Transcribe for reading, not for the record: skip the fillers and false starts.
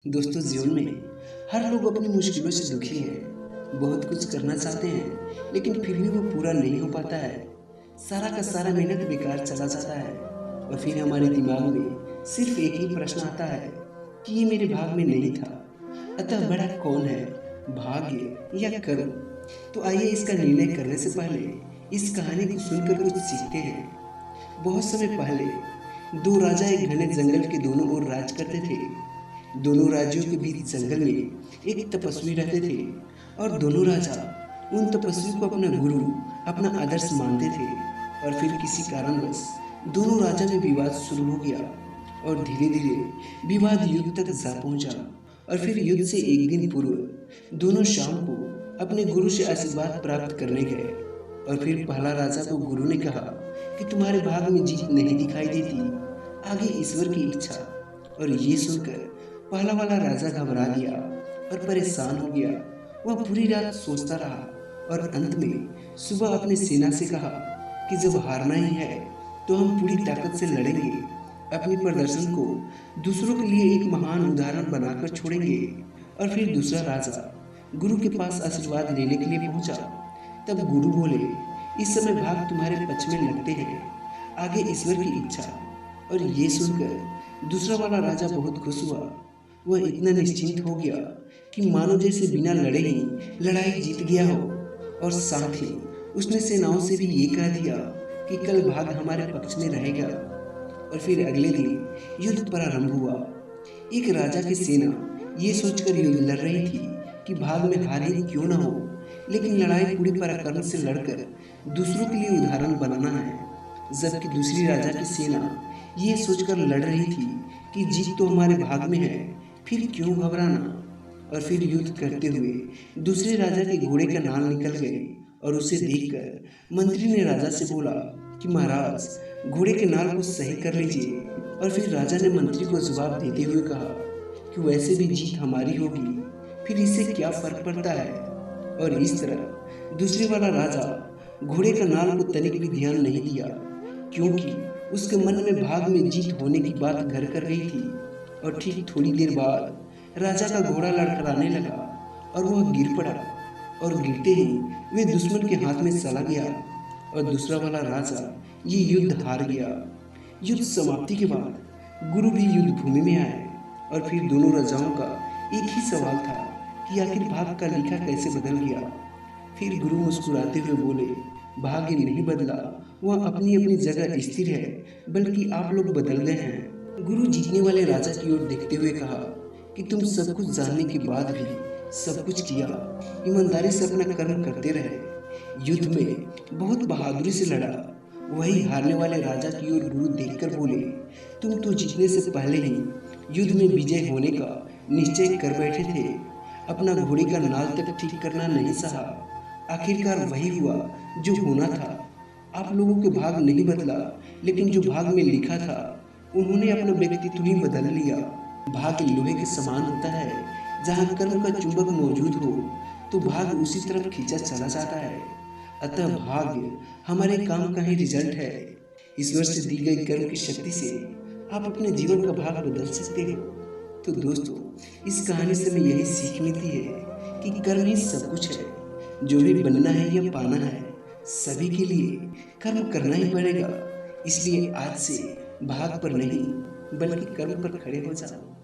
दोस्तों, जीवन में हर लोग अपनी मुश्किलों से दुखी हैं। बहुत कुछ करना चाहते हैं लेकिन फिर भी वो पूरा नहीं हो पाता है। सारा का सारा मेहनत बेकार चला जाता है और फिर हमारे दिमाग में सिर्फ एक ही प्रश्न आता है कि ये मेरे भाग में नहीं था। अतः बड़ा कौन है, भाग्य या कर्म? तो आइए इसका निर्णय करने से पहले इस कहानी को सुनकर कुछ सीखते हैं। बहुत समय पहले दो राजा एक घने जंगल के दोनों ओर राज करते थे। दोनों राज्यों के बीच जंगल में एक तपस्वी रहते थे और दोनों राजा उन तपस्वी को अपना गुरु, अपना आदर्श मानते थे। और फिर किसी कारणवश दोनों राजा में विवाद शुरू हो गया और धीरे धीरे विवाद युद्ध तक जा पहुंचा। और फिर युद्ध से एक दिन पूर्व दोनों शाम को अपने गुरु से आशीर्वाद प्राप्त करने गए। और फिर पहला राजा को गुरु ने कहा कि तुम्हारे भाग में जीत नहीं दिखाई देती, आगे ईश्वर की इच्छा। और ये सुनकर पहला वाला राजा घबरा गया और परेशान हो गया। वह पूरी रात सोचता रहा और अंत में सुबह अपने सेना से कहा कि जब हारना ही है तो हम पूरी ताकत से लड़ेंगे, अपने प्रदर्शन को दूसरों के लिए एक महान उदाहरण बनाकर छोड़ेंगे। और फिर दूसरा राजा गुरु के पास आशीर्वाद लेने के लिए पहुंचा। तब गुरु बोले, इस समय भाग तुम्हारे पक्ष में लगते हैं, आगे ईश्वर की इच्छा। और ये सुनकर दूसरा वाला राजा बहुत खुश हुआ। वह इतना निश्चिंत हो गया कि मानो जैसे बिना लड़े ही लड़ाई जीत गया हो। और साथ ही उसने सेनाओं से भी ये कह दिया कि कल भाग हमारे पक्ष में रहेगा। और फिर अगले दिन युद्ध प्रारंभ हुआ। एक राजा की सेना ये सोचकर युद्ध लड़ रही थी कि भाग में हार ही क्यों न हो, लेकिन लड़ाई पूरी पराक्रम से लड़कर दूसरों के लिए उदाहरण बनाना है। जबकि दूसरी राजा की सेना ये सोचकर लड़ रही थी कि जीत तो हमारे भाग में है, फिर क्यों घबराना। और फिर युद्ध करते हुए दूसरे राजा के घोड़े का नाल निकल गए और उसे देखकर मंत्री ने राजा से बोला कि महाराज, घोड़े के नाल को सही कर लीजिए। और फिर राजा ने मंत्री को जवाब देते हुए कहा कि वैसे भी जीत हमारी होगी, फिर इससे क्या फर्क पड़ता है। और इस तरह दूसरे वाला राजा घोड़े का नाल को तनिक भी ध्यान नहीं दिया, क्योंकि उसके मन में भाग में जीत होने की बात घर कर रही थी। और ठीक थोड़ी देर बाद राजा का घोड़ा लड़खड़ाने लगा और वह गिर पड़ा। और गिरते ही वे दुश्मन के हाथ में चला गया और दूसरा वाला राजा ये युद्ध हार गया। युद्ध समाप्ति के बाद गुरु भी युद्ध भूमि में आए और फिर दोनों राजाओं का एक ही सवाल था कि आखिर भाग का लिखा कैसे बदल गया। फिर गुरु मुस्कुराते हुए बोले, भाग्य नहीं बदला, वह अपनी अपनी जगह स्थिर है, बल्कि आप लोग बदल गए हैं। गुरु जीतने वाले राजा की ओर देखते हुए कहा कि तुम सब कुछ जानने के बाद भी सब कुछ किया, ईमानदारी से अपना कर्म करते रहे, युद्ध में बहुत बहादुरी से लड़ा। वही हारने वाले राजा की ओर गुरु देखकर बोले, तुम तो जीतने से पहले ही युद्ध में विजय होने का निश्चय कर बैठे थे, अपना घोड़े का नाल तक ठीक करना नहीं सहा। आखिरकार वही हुआ जो होना था। आप लोगों के भाग नहीं बदला, लेकिन जो भाग में लिखा था उन्होंने अपना व्यक्तित्व ही बदल लिया। भाग्य लोहे के समान होता है, जहाँ कर्म का चुंबक मौजूद हो तो भाग्य उसी तरफ खींचा चला जाता है। अतः भाग्य हमारे काम का ही रिजल्ट है। ईश्वर से दी गई कर्म की शक्ति से आप अपने जीवन का भाग बदल सकते हो। तो दोस्तों, इस कहानी से हमें यही सीख मिलती है कि कर्म ही सब कुछ है। जो भी बनना है या पाना है, सभी के लिए कर्म करना ही पड़ेगा। इसलिए आज से भाग पर नहीं बल्कि कर्म पर खड़े हो जाओ।